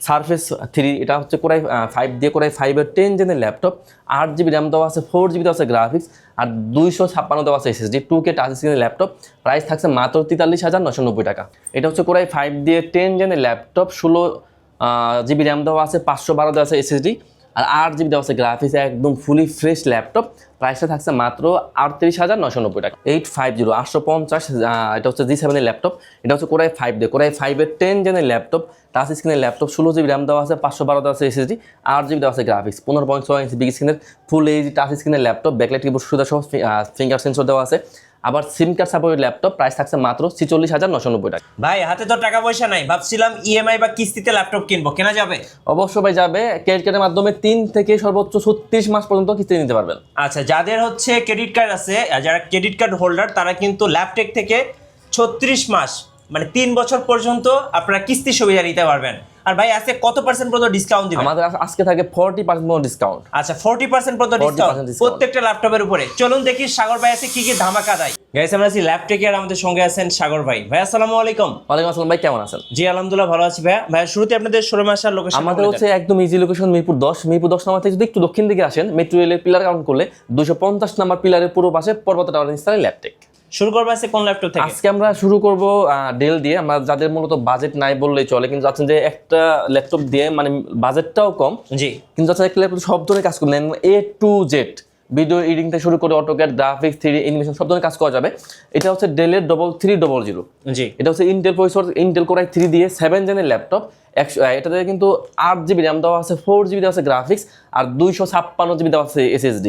Surface 3, এটা হচ্ছে core i 5 দিয়ে কোরাই 5-এর 10 জেনের ল্যাপটপ। 8 GB র্যাম দেওয়া আছে, 4 GB দেওয়া আছে গ্রাফিক্স, আর 256 দেওয়া আছে SSD, 2K টাচ স্ক্রিনের ল্যাপটপ। প্রাইস থাকছে মাত্র 43,990 টাকা। এটা হচ্ছে কোরাই 5 দিয়ে 10 জেনের ল্যাপটপ, 16 GB র্যাম দেওয়া আছে, 512 দেওয়া আছে SSD, আর 8 GB দেওয়া আছে গ্রাফিক্স। একদম ফুলি ফ্রেশ ল্যাপটপ। প্রাইসটা থাকছে মাত্র 38,990 টাকা। 850 এটা হচ্ছে G7 এর ল্যাপটপ। এটা হচ্ছে কোরাই 5 দিয়ে কোরাই 5-এর 10 জেনের ল্যাপটপ, টাচ স্ক্রিনের ল্যাপটপ, 16 GB র্যাম দেওয়া আছে, 512 দেওয়া আছে SSD, 8 GB দেওয়া আছে গ্রাফিক্স, 15.6 ইঞ্চি বিগ স্ক্রিনের ফুল এইচ টাচ স্ক্রিনের ল্যাপটপ, ব্যাকলাইট কিবোর্ড সুবিধা সহ ফিঙ্গার সেন্সর দেওয়া আছে। আবার সিম কার্ড সাপোর্টেড ল্যাপটপ। প্রাইস থাকছে মাত্র 46,990 টাকা। ভাই হাতে তো টাকা পয়সা নাই, ভাবছিলাম ইএমআই বা কিস্তিতে ল্যাপটপ কিনবো, কেনা যাবে? অবশ্যই ভাই যাবে। ক্রেডিট কার্ডের মাধ্যমে 3 থেকে সর্বোচ্চ 36 মাস পর্যন্ত কিস্তি নিতে পারবেন। আচ্ছা, যাদের হচ্ছে ক্রেডিট কার্ড আছে, যারা ক্রেডিট কার্ড হোল্ডার, তারা কিন্তু ল্যাপটেক থেকে 36 মাস মানে 3 বছর পর্যন্ত আপনারা কিস্তি সুবিধা নিতে পারবেন। আর ভাই আজকে কত পার্সেন্ট পর্যন্ত ডিসকাউন্ট দিবেন? আমাদের আজকে থাকে 40% পর্যন্ত ডিসকাউন্ট। আচ্ছা, 40% পর্যন্ত ডিসকাউন্ট প্রত্যেকটা ল্যাপটপের উপরে। চলুন দেখি সাগর ভাই আছে কি কি ধামাকা দেয়। গাইস, আমরা আছি ল্যাপটেকে, আর আমাদের সঙ্গে আছেন সাগর ভাই। ভাই আসসালামু আলাইকুম। ওয়ালাইকুম আসসালাম ভাই, কেমন আছেন? জি আলহামদুলিল্লাহ ভালো আছি ভাই। ভাই শুরুতে আপনাদের শোরুম আসার লোকেশন? আমাদের হচ্ছে একদম ইজি লোকেশন মিরপুর 10 নাম্বার থেকে যদি একটু দক্ষিণ দিকে আসেন, মেট্রো রেলের পিলার কাউন্ট করলে 250 নাম্বার পিলারের পুরো পাশে পর্বত টাওয়ার স্থানে ল্যাপটেক। শুরু করবো আছে কোন ল্যাপটপ থেকে? আজকে আমরা শুরু করব ডেল দিয়ে। আমরা যাদের মূলত বাজেট নাই বললেই চলে, কিন্তু যাচ্ছেন যে একটা ল্যাপটপ দিয়ে মানে বাজেটটাও কম, জি, কিন্তু যাচ্ছেন একটা ল্যাপটপ সব ধরনের কাজ করবেন, A to Z, video editing থেকে শুরু করে অটোক্যাড, গ্রাফিক্স, 3D অ্যানিমেশন সব ধরনের কাজ করা যাবে। এটা হচ্ছে ডেলের 3300। জি, এটা হচ্ছে Intel processor, Intel core i3 দিয়ে 7 জেনের ল্যাপটপ। এটাতে কিন্তু 8 GB র্যাম দেওয়া আছে, 4 GB দেওয়া আছে গ্রাফিক্স, আর 256 GB দেওয়া আছে SSD।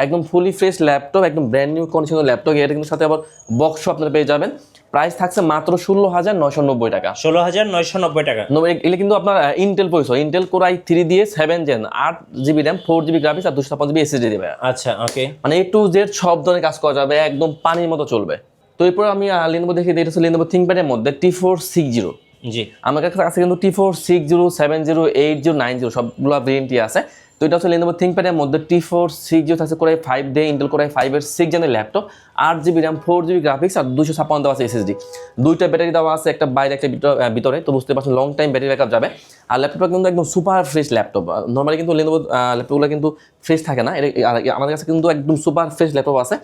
একদম ফুলি ফ্রেশ ল্যাপটপ, একদম ব্র্যান্ড নিউ কন্ডিশনের ল্যাপটপ। এটা কিন্তু সাথে আবার বক্সও আপনারা পেয়ে যাবেন। প্রাইস থাকছে মাত্র 16,990 টাকা। 16,990 টাকা। এগুলো কিন্তু আপনার Intel processor, Intel core i3 দিয়ে 7 gen, 8 GB RAM, 4 GB graphics, আর 256 GB SSD দেবে। আচ্ছা, ওকে। মানে A to Z সব ধরনের কাজ করা যাবে, একদম পানির মতো চলবে। তো এরপর আমি Lenovo দেখে দিই। এটা হচ্ছে Lenovo ThinkPad এর মধ্যে T460। জি, আমার কাছে কিন্তু T460, 70, 80, 90 সবগুলো ভেরিয়েন্টই আছে। তো এটা হচ্ছে Lenovo ThinkPad এর মধ্যে T460 থাকছে কোর i5 দিয়ে ইন্টেল কোর i5-এর 6 জেনের laptop, 8 GB RAM, 4 GB graphics, আর 256 দেওয়া আছে SSD। দুইটা ব্যাটারি দেওয়া আছে, একটা বাইরে একটা ভিতরে, তো বুঝতে পারছেন লং টাইম ব্যাটারি ব্যাকআপ যাবে। আর ল্যাপটপটা কিন্তু একদম সুপার ফ্রেশ ল্যাপটপ। নর্মালি কিন্তু Lenovo ল্যাপটপগুলো কিন্তু ফ্রেশ থাকে না, আমাদের কাছে কিন্তু একদম সুপার ফ্রেশ ল্যাপটপ আছে,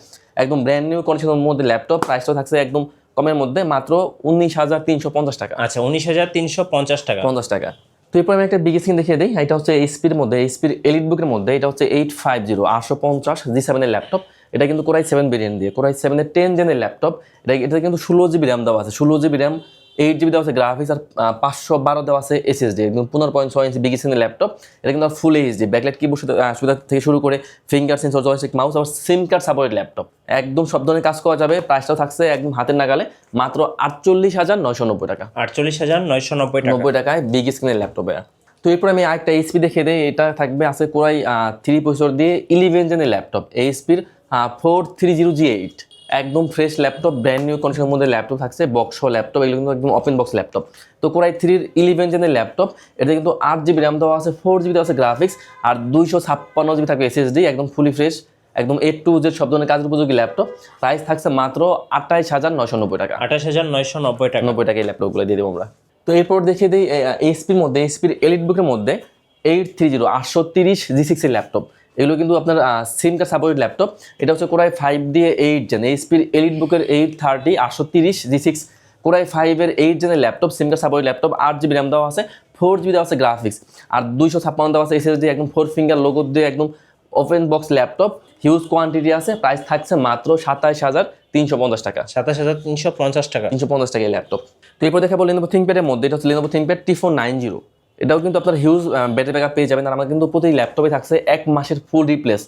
একদম ব্র্যান্ড নিউ কন্ডিশনের মধ্যে ল্যাপটপ। প্রাইসটা থাকছে একদম কমের মধ্যে, মাত্র 19,350 টাকা। আচ্ছা, 19,350 টাকা। 50 টাকা। তো এরপর আমি একটা বিগ স্ক্রিন দেখিয়ে দিই। এটা হচ্ছে এইচপির মধ্যে, এইচপির এলিট বুকের মধ্যে। এটা হচ্ছে 850 G7 এর ল্যাপটপ। এটা কিন্তু কোর i7 ভেরিয়েন্ট দিয়ে, কোর i7 এর 10 জেনের ল্যাপটপ। এটাতে কিন্তু 16 GB র্যাম দেওয়া আছে, 16 GB র্যাম, 8 GB দেওয়া আছে গ্রাফিক্স, আর 512 দেওয়া আছে SSD। একদম 15.6 ইঞ্চি বিগ স্ক্রিনের ল্যাপটপ। এটা কিন্তু ফুল এইচডি, ব্যাকলাইট কিবোর্ড সুবিধা থেকে শুরু করে ফিঙ্গার সেন্সর, জয়স্টিক, মাউস, আর সিম কার্ড সাপোর্টেড ল্যাপটপ। একদম সব ধরনের কাজ করা যাবে। প্রাইসটাও থাকছে একদম হাতের নাগালে, মাত্র 48,990 টাকা। 48,990 টাকায় বিগ স্ক্রিনের ল্যাপটপে। তো এরপর আমি আরেকটা এইচপি দেখে দিই। এটা থাকবে আছে কোরাই 3 প্রসেসর দিয়ে 11 জেনের ল্যাপটপ, এইচপির 430G8। একদম ফ্রেশ ল্যাপটপ, ব্র্যান্ড নিউ কন্ডিশনের মধ্যে ল্যাপটপ থাকছে, বক্স ল্যাপটপ। এগুলো কিন্তু একদম ওপেন বক্স ল্যাপটপ। তো কোরাই 3-এর 11 জেনের ল্যাপটপ। এটা কিন্তু 8 GB র্যাম দেওয়া আছে, 4 GB দেওয়া আছে গ্রাফিক্স, আর 256 GB থাকবে SSD। একদম ফুলি ফ্রেশ, একদম A to Z সব ধরনের কাজের উপযোগী ল্যাপটপ। প্রাইস থাকছে মাত্র 28,990 টাকা। 28,990 টাকা। 90 টাকা এই ল্যাপটপগুলো দিয়ে দেবো আমরা। তো এরপর দেখিয়ে দিই এইচপির মধ্যে, এইচপির এলিট বুকের মধ্যে 830 G6 এর ল্যাপটপ। এগুলো কিন্তু আপনার সিম কার্ড সাপোর্টেড ল্যাপটপ। এটা হচ্ছে কোর i5 দিয়ে 8 জেন, এইচপির এলিট বুকের 830 কোর i5-এর 8 জেনের laptop, SIM card supported laptop. 8 GB RAM দেওয়া আছে, 4 GB দেওয়া আছে গ্রাফিক্স, আর 256 দেওয়া আছে SSD। একদম 4 ফিঙ্গার লোগো দিয়ে একদম open box laptop, huge quantity আছে। প্রাইস থাকছে মাত্র 27,350 টাকা। 27,350 টাকা। 350 টাকা এই ল্যাপটপ। তো এরপর দেখাবো Lenovo ThinkPad এর মধ্যে। এটা হচ্ছে Lenovo ThinkPad T490। এটাও কিন্তু আপনার হিউজ ব্যাটারি ব্যাকআপ পেয়ে যাবেন। আর আমার কিন্তু প্রতি ল্যাপটপে থাকছে 1 মাসের ফুল রিপ্লেস,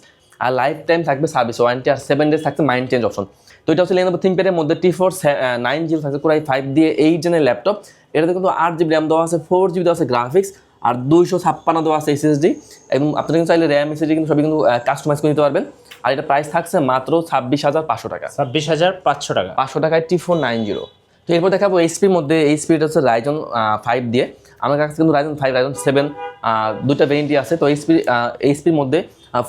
আর লাইফ টাইম থাকবে সার্ভিস ওয়ারেন্টি, আর 7 ডেজ থাকছে মাইন্ড চেঞ্জ অপশন। তো এটা হচ্ছে Lenovo ThinkPad এর মধ্যে T490 থাকছে কোর i5 দিয়ে 8 জেনের ল্যাপটপ। এটাতে কিন্তু 8 GB র্যাম দেওয়া আছে, 4 GB দেওয়া আছে গ্রাফিক্স, আর 256 দেওয়া আছে SSD। এবং আপনারা কিন্তু চাইলে র্যাম SSD কিন্তু সবই কিন্তু কাস্টমাইজ করে নিতে পারবেন। আর এটা প্রাইস থাকছে মাত্র 26,500 টাকা। 26,500 টাকা। 500 টাকায় T490। তো এরপর দেখাবো এইচপির মধ্যে। এইচপিটা হচ্ছে Ryzen 5 দিয়ে। আমার কাছে কিন্তু Ryzen 5, Ryzen 7 দুইটা ভেরিয়েন্টই আছে। তো এইচপির মধ্যে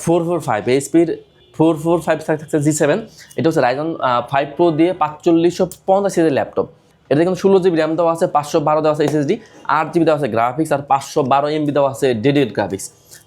445, এইচপির 445 থাকছে G7। এটা হচ্ছে Ryzen 5 Pro দিয়ে 4550 সিরিজের ল্যাপটপ। এটা কিন্তু 16 GB র্যাম দেওয়া আছে, 512 দেওয়া আছে SSD, 8 GB দেওয়া আছে গ্রাফিক্স, আর 512 MB দেওয়া আছে ডেডিকেটেড গ্রাফিক্স।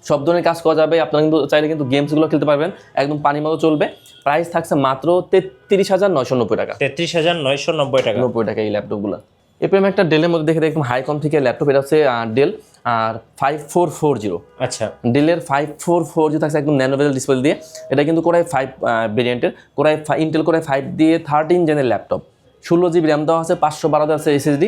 সব ধরনের কাজ করা যাবে, আপনারা কিন্তু চাইলে কিন্তু গেমসগুলো খেলতে পারবেন, একদম পানির মতো চলবে। প্রাইস থাকছে মাত্র 33,990 টাকা। 33,990 টাকা। 90 টাকা এই ল্যাপটপগুলো। এরপর আমি একটা ডেলের মধ্যে দেখে একদম হাই কম থেকে ল্যাপটপ, এটা হচ্ছে ডেল আর 5440। আচ্ছা, ডেলের 5440 থাকছে একদম ন্যানো বেজেল ডিসপ্লে দিয়ে। এটা কিন্তু কোরাই 5 ভেরিয়েন্টের, ইন্টেল কোরাই 5 দিয়ে 13 জেনের ল্যাপটপ। 16 GB র্যাম দেওয়া আছে, 512 দেওয়া আছে SSD,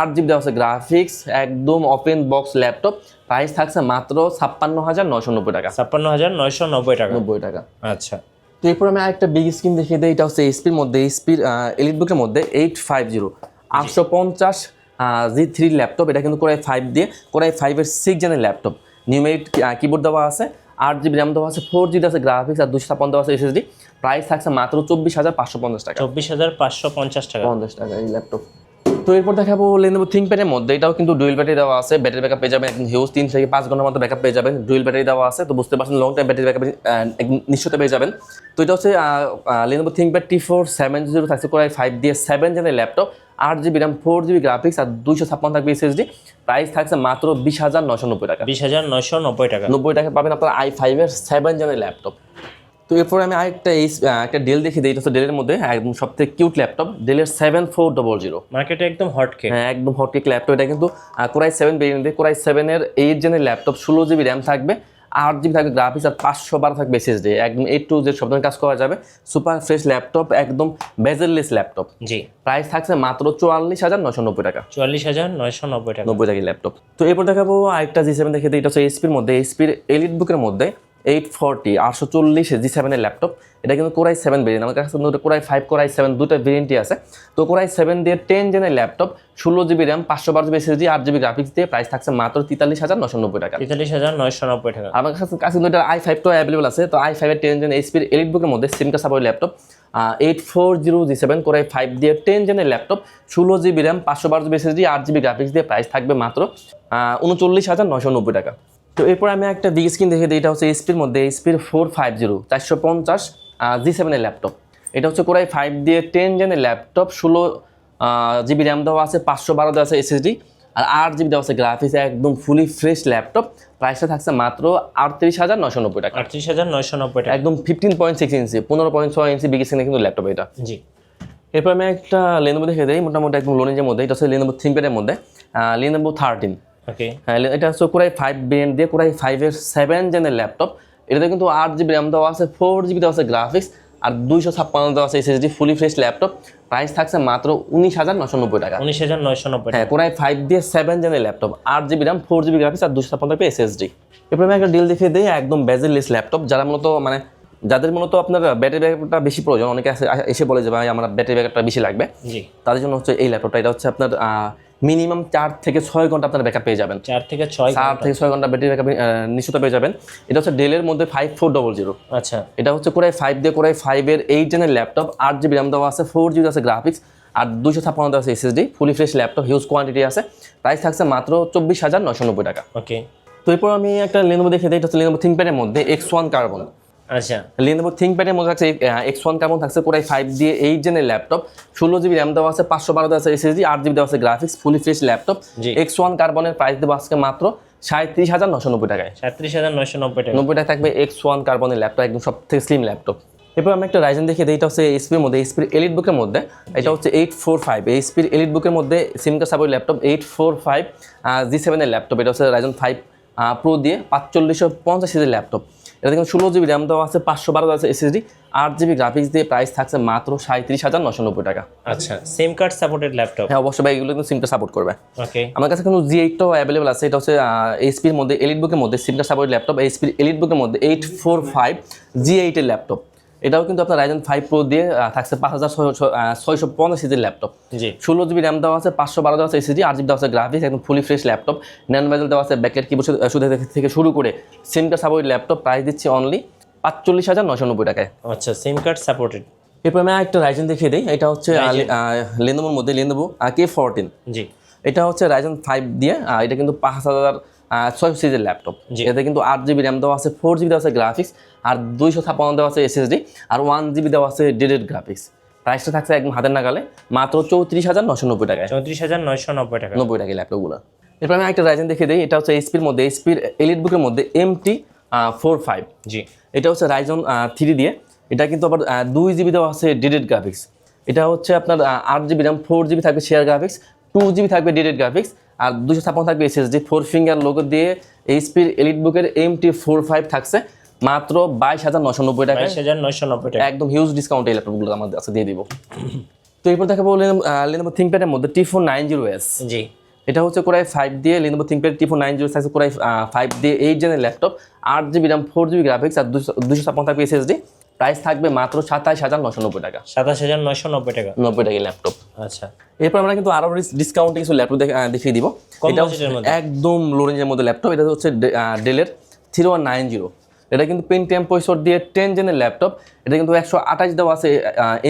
8 GB দেওয়া আছে গ্রাফিক্স, একদম ওপেন বক্স ল্যাপটপ। প্রাইস থাকছে মাত্র 56,990 টাকা। 56,990 টাকা। 90 টাকা। আচ্ছা, তো এরপর আমি আরেকটা বিগ স্ক্রিন দেখিয়ে দিই। এটা হচ্ছে এইচপির মধ্যে, এইচপির এলিটবুকের মধ্যে 850 850 G3 ল্যাপটপ। এটা কিন্তু কোরাই 5 দিয়ে, কোরাই 5-এর 6 জেনের ল্যাপটপ। নিউমেরিক কিবোর্ড দেওয়া আছে, 8 GB র্যাম দেওয়া আছে, 4 GB আছে গ্রাফিক্স, আর 256 দেওয়া আছে SSD। প্রাইস থাকছে মাত্র 24,550 টাকা। 24,550 টাকা। 50 টাকা এই ল্যাপটপ। তো এরপর দেখাবো Lenovo ThinkPad-এর মধ্যে। এটাও কিন্তু ডুয়েল ব্যাটারি দেওয়া আছে, ব্যাটারি ব্যাকআপ পেয়ে যাবেন একদম হিউজ, 3 থেকে 5 ঘন্টার মতো ব্যাকআপ পেয়ে যাবেন। ডুয়েল ব্যাটারি দেওয়া আছে, তো বুঝতে পারছেন লং টাইম ব্যাটারি ব্যাকআপ নিশ্চিত পেয়ে যাবেন। তো এটা হচ্ছে Lenovo ThinkPad T470 থাকছে কোরাই 5 দিয়ে 7 জেনের laptop, 8 GB RAM, 4 GB graphics, আর 256 থাকবে SSD। প্রাইস থাকছে মাত্র 20,990 টাকা। 20,990 টাকা। 90 টাকা পাবেন আপনার i5-এর 7 জেনের ল্যাপটপ। তো এরপর আমি আরেকটা একটা ডেল দেখি দিই। এটা হচ্ছে ডেলের মধ্যে একদম সবথেকে কিউট ল্যাপটপ, ডেলের 7400। মার্কেটে একদম হট কেক। হ্যাঁ, একদম হটকেক ল্যাপটপ। এটা কিন্তু কোরাই 7 ভেরিয়েন্টে, কোরাই 7-এর 8 জেনের ল্যাপটপ, 16 GB র্যাম থাকবে, 8 GB থাকবে গ্রাফিক্স, আর 512 থাকবে SSD। একদম A to Z সব ধরনের কাজ করা যাবে। সুপার ফ্রেশ ল্যাপটপ, একদম বেজেললেস ল্যাপটপ। জি, প্রাইস থাকছে মাত্র 44,990 টাকা। 44,990 টাকা। 90 টাকা ল্যাপটপ। তো এরপর দেখাবো আরেকটা G7 দেখে দিই। এটা হচ্ছে এইচপির মধ্যে, এইচপির এলিট বুকের মধ্যে 840 840 G7-এর ল্যাপটপ। এটা কিন্তু কোরাই 7 ভেরিয়েন্ট, আমার কাছে কিন্তু কোরাই 5 কোরাই 7 দুটো ভেরিয়েন্টই আছে। তো কোরাই 7 দিয়ে 10 জেনের laptop, 16 GB RAM, 512 GB SSD, 8 GB graphics দিয়ে প্রাইস থাকছে মাত্র 43,990 টাকা। 43,990 টাকা। আমার কাছে কিন্তু এটা i5 তো অ্যাভেলেবল আছে। তো i5-এর 10 জেন এইচপির এলিট বুকের মধ্যে SIM card support laptop, 840 G7 core i 5 দিয়ে 10 জেনের laptop, 16 GB RAM, 512 GB SSD, 8 GB graphics দিয়ে প্রাইস থাকবে মাত্র 39,990 টাকা। তো এরপর আমি একটা বিগ স্ক্রিন দেখে দিই। এটা হচ্ছে এইচপির মধ্যে, এইচপির 450 450 G7-এর ল্যাপটপ। এটা হচ্ছে কোরাই 5 দিয়ে 10 জেনের ল্যাপটপ, 16 GB র্যাম দেওয়া আছে, 512 দেওয়া আছে SSD, আর 8 GB দেওয়া আছে গ্রাফিক্স, একদম ফুলি ফ্রেশ ল্যাপটপ। প্রাইসটা থাকছে মাত্র 38,990 টাকা। 38,990 টাকা। একদম 15.6 ইঞ্চি, 15.6 ইঞ্চি বিগ স্ক্রিনে কিন্তু ল্যাপটপ এটা। জি, এরপর আমি একটা Lenovo দেখে দিই, মোটামুটি একদম লো রেঞ্জের মধ্যে। এটা হচ্ছে Lenovo ThinkPad-এর মধ্যে, Lenovo 13। ওকে। হ্যাঁ, এটা হচ্ছে কোরাই 5 ভেরিয়েন্ট দিয়ে, কোরাই 5-এর 7 জেনের ল্যাপটপ। এটাতে কিন্তু 8 GB র্যাম দেওয়া আছে, 4 GB দেওয়া আছে গ্রাফিক্স, আর 256 দেওয়া আছে SSD, fully fresh laptop. Price থাকছে মাত্র 19,990 টাকা। 19,990 হ্যাঁ, টাকা। কোরাই 5 দিয়ে 7 জেনের laptop, 8 GB RAM, 4 GB graphics, আর 256 SSD। এরপর আমি একটা ডিল দেখিয়ে দিই, একদম বেজেললেস ল্যাপটপ। যারা মূলত যাদের মূলত আপনার ব্যাটারি ব্যাকআপটা বেশি প্রয়োজন, অনেকে এসে বলে যে ভাই আমার ব্যাটারি ব্যাকআপটা বেশি লাগবে, জি, তাদের জন্য হচ্ছে এই ল্যাপটপটা। এটা হচ্ছে আপনার মিনিমাম 4 থেকে 6 ঘন্টা আপনার ব্যাকআপ পেয়ে যাবেন। 4 থেকে 6 4 থেকে 6 ঘন্টা ব্যাটারি ব্যাকআপ নিশ্চিত পেয়ে যাবেন। এটা হচ্ছে ডেলের মধ্যে 5400। আচ্ছা, এটা হচ্ছে কোরাই 5 দিয়ে, কোরাই 5-এর 8 জেনের ল্যাপটপ, 8 GB র্যাম দেওয়া আছে, 4 GB আছে গ্রাফিক্স, আর 256 দেওয়া আছে SSD, fully fresh laptop, huge quantity আছে। প্রাইস থাকছে মাত্র 24,990 টাকা। ওকে। তো এরপর আমি একটা Lenovo দেখে দিই। এটা হচ্ছে Lenovo ThinkPad-এর মধ্যে X1 কার্বন। আচ্ছা, Lenovo ThinkPad-এর মধ্যে থাকছে X1 কার্বন, থাকছে কোরাই 5 দিয়ে 8 জেনের ল্যাপটপ, 16 GB র্যাম দেওয়া আছে, 512 দেওয়া আছে SSD, 8 GB দেওয়া আছে গ্রাফিক্স, ফুলি ফ্রেশ ল্যাপটপ। জি। X1 কার্বনের প্রাইস দেবো আজকে মাত্র 37,990 টাকায়। 37,990 টাকা। 90 টাকা থাকবে X1 কার্বনের ল্যাপটপ, একদম সব থেকে স্লিম ল্যাপটপ। এরপর আমি একটা রাইজেন দেখিয়ে দিই। এটা হচ্ছে এইচপির মধ্যে, এইচপির এলিট বুকের মধ্যে। এটা হচ্ছে 845 এইচপির এলিট বুকের মধ্যে সিম কার্ড সাপোর্ট ল্যাপটপ, 845 G7-এর ল্যাপটপ। এটা হচ্ছে রাইজেন 5 প্রো দিয়ে 4550 সিরিজের ল্যাপটপ। এটা দেখুন 16 GB র্যাম দেওয়া আছে, 512 দেওয়া আছে SSD, 8 GB গ্রাফিক্স দিয়ে প্রাইস থাকছে মাত্র 37,990 টাকা। আচ্ছা, সিম কার্ড সাপোর্টেড ল্যাপটপ। হ্যাঁ, অবশ্যই ভাই, এগুলো কিন্তু সিমটা সাপোর্ট করবে। ওকে। আমার কাছে কিন্তু G8টাও অ্যাভেলেবল আছে। এটা হচ্ছে এইচপির মধ্যে এলিট বুকের মধ্যে সিম কার্ড সাপোর্ট ল্যাপটপ, এইচপির এলিট বুকের মধ্যে 845 G8-এর ল্যাপটপ। এটাও কিন্তু আপনার রাইজেন 5 প্রো দিয়ে থাকছে 5650 সিরিজের ল্যাপটপ। জি, 16 GB র্যাম দেওয়া আছে, 512 দেওয়া আছে SSD, 8 GB দেওয়া আছে গ্রাফিক্স, একদম fully fresh laptop. Nano bezel দেওয়া আছে, ব্যাকলাইট কিবোর্ড থেকে শুরু করে sim card support laptop. Price দিচ্ছি অনলি 45,990 টাকায়। আচ্ছা, সিম কার্ড সাপোর্টেড। এরপর আমি একটা রাইজেন দেখিয়ে দিই। এটা হচ্ছে Lenovoর মধ্যে Lenovo K14। জি, এটা হচ্ছে রাইজেন 5 দিয়ে, এটা কিন্তু 5600 সিরিজের ল্যাপটপ। এতে কিন্তু 8 GB র্যাম দেওয়া আছে, 4 GB দেওয়া আছে গ্রাফিক্স, আর 256 দেওয়া আছে SSD, আর 1 GB দেওয়া আছে ডেডিকেটেড গ্রাফিক্স। প্রাইসটা থাকছে একদম হাতের নাগালে মাত্র 34,990 টাকায়। 34,990 টাকা। 90 টাকা ল্যাপটপগুলো। এরপর আমি একটা রাইজেন দেখে দিই, এটা হচ্ছে এইচপির মধ্যে, এইচপির এলিট বুকের মধ্যে MT45। জি, এটা হচ্ছে রাইজন 3 দিয়ে, এটা কিন্তু আবার 2 GB দেওয়া আছে ডেডিকেটেড গ্রাফিক্স। এটা হচ্ছে আপনার 8 GB র্যাম, 4 GB থাকবে শেয়ার গ্রাফিক্স, 2 GB থাকবে ডেডিকেটেড গ্রাফিক্স, আর 256 থাকবে এসএসডি। 4 ফিঙ্গার লোগো দিয়ে এইচপির এলিট বুকের MT45 থাকছে মাত্র 22,990 টাকা। 22,990 টাকা। একদম হিউজ ডিসকাউন্ট এই ল্যাপটপগুলো আমাদের কাছে দিয়ে দিব। তো এরপর দেখাবো Lenovo ThinkPad-এর মধ্যে T490S। জি, এটা হচ্ছে কোরাই 5 দিয়ে Lenovo ThinkPad T490S থাকছে কোরাই 5 দিয়ে 8 জেনের laptop, 8 GB RAM, 4 GB graphics, আর 256 থাকবে এসএসডি। প্রাইস থাকবে মাত্র 27,990 টাকা। 27,990 টাকা। 90 টাকা ল্যাপটপ। আচ্ছা, এরপর আমরা কিন্তু আরো ডিসকাউন্টে কিছু ল্যাপটপ দেখিয়ে দিব। কম এটা বাজেটের মধ্যে। একদম লো রেঞ্জের মধ্যে ল্যাপটপ। এটা হচ্ছে ডেলের 3190। এটা কিন্তু পেন্টিয়াম প্রসেসর দিয়ে 10 জেনের ল্যাপটপ। এটা কিন্তু 128 দেওয়া আছে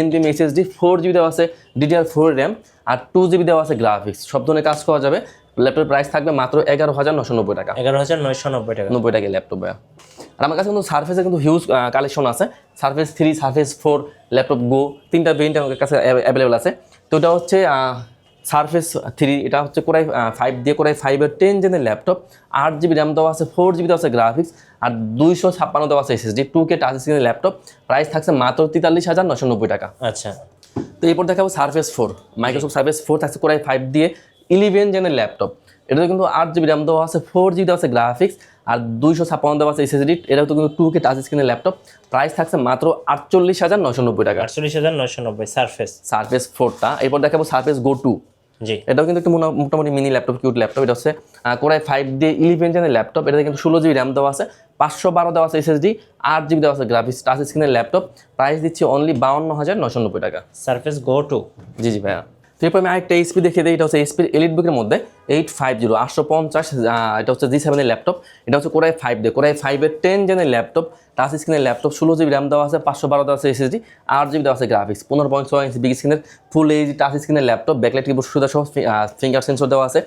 NVMe SSD, 4 GB দেওয়া আছে DDR4 র্যাম, আর 2 GB দেওয়া আছে গ্রাফিক্স। সব ধরনের কাজ করা যাবে। ল্যাপটপের প্রাইস থাকবে মাত্র 11,990 টাকা। 11,990 টাকা। 90 টাকা ল্যাপটপ। আর আমার কাছে কিন্তু সারফেসের কিন্তু হিউজ কালেকশন আছে। সারফেস 3, সারফেস 4, ল্যাপটপ গো, 3টা ভেরিয়েন্ট আমার কাছে অ্যাভেলেবেল আছে। তো এটা হচ্ছে সারফেস 3, এটা হচ্ছে কোরাই 5 দিয়ে কোরাই 5-এর 10 জেনের ল্যাপটপ, 8 GB র্যাম দেওয়া আছে, 4 GB দেওয়া আছে গ্রাফিক্স, আর 256 দেওয়া আছে এসএসডি, 2K টাচ স্ক্রিনের ল্যাপটপ। প্রাইস থাকছে মাত্র 43,990 টাকা। আচ্ছা, তো এরপর দেখাবো সারফেস 4, মাইক্রোসফট সারফেস 4 থাকছে কোরাই 5 দিয়ে 11 জেনের ল্যাপটপ। এটাতে কিন্তু 8 GB র্যাম দেওয়া আছে, 4 GB দেওয়া আছে গ্রাফিক্স, আর 256 দেওয়া আছে এসএসডি। এটাও তো কিন্তু 2K টাচ স্ক্রিনের ল্যাপটপ। প্রাইস থাকছে মাত্র 48,990 টাকা। 48,990 সারফেস। সারফেস 4টা। এরপর দেখাবো সারফেস গো 2। জি, এটাও কিন্তু একটু মোটামুটি মিনি ল্যাপটপ, কিউট ল্যাপটপ। এটা হচ্ছে কোরাই 5 দিয়ে 11 জেনের ল্যাপটপ। এটাতে কিন্তু 16 GB র্যাম দেওয়া আছে, 512 দেওয়া আছে এসএসডি, 8 GB দেওয়া আছে গ্রাফিক্স, টাচ স্ক্রিনের ল্যাপটপ। প্রাইস দিচ্ছি অনলি 52,990 টাকা। সারফেস গো 2। জি জি ভাইয়া। তো এরপর আমি আরেকটা এইচপি দেখিয়ে দিই। এটা হচ্ছে এইচপির এলিট বুকের মধ্যে 850 850। এটা হচ্ছে G7 এর ল্যাপটপ। এটা হচ্ছে কোরাই 5 দিয়ে কোরাই 5-এর 10 জেনের ল্যাপটপ, টাচ স্ক্রিনের ল্যাপটপ, 16 GB র্যাম দেওয়া আছে, 512 দেওয়া আছে এসএসডি, 8 GB দেওয়া আছে গ্রাফিক্স, 15.6 ইঞ্চি বিগ স্ক্রিনের ফুল এইচ টাচ স্ক্রিনের ল্যাপটপ, ব্যাকলাইট কিবোর্ড সুবিধা সহ ফিঙ্গার সেন্সর দেওয়া আছে।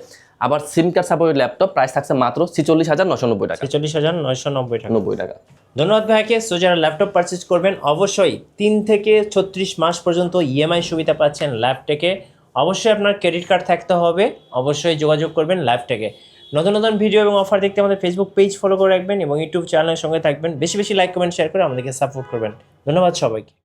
আবার সিম কার্ড সাপোর্টেড ল্যাপটপ। প্রাইস থাকছে মাত্র 46,990 টাকা। 46,990 টাকা। 90 টাকা। ধন্যবাদ ভাইকে। সো যারা ল্যাপটপ পারচেজ করবেন অবশ্যই 3 থেকে 36 মাস পর্যন্ত ইএমআই সুবিধা পাচ্ছেন ল্যাপটেকে। অবশ্যই আপনার ক্রেডিট কার্ড থাকতে হবে। অবশ্যই যোগাযোগ করবেন ল্যাপটেকে। নতুন নতুন ভিডিও এবং অফার দেখতে আমাদের ফেসবুক পেজ ফলো করে রাখবেন এবং ইউটিউব চ্যানেলের সঙ্গে থাকবেন। বেশি বেশি লাইক, কমেন্ট, শেয়ার করে আমাদেরকে সাপোর্ট করবেন। ধন্যবাদ সবাইকে।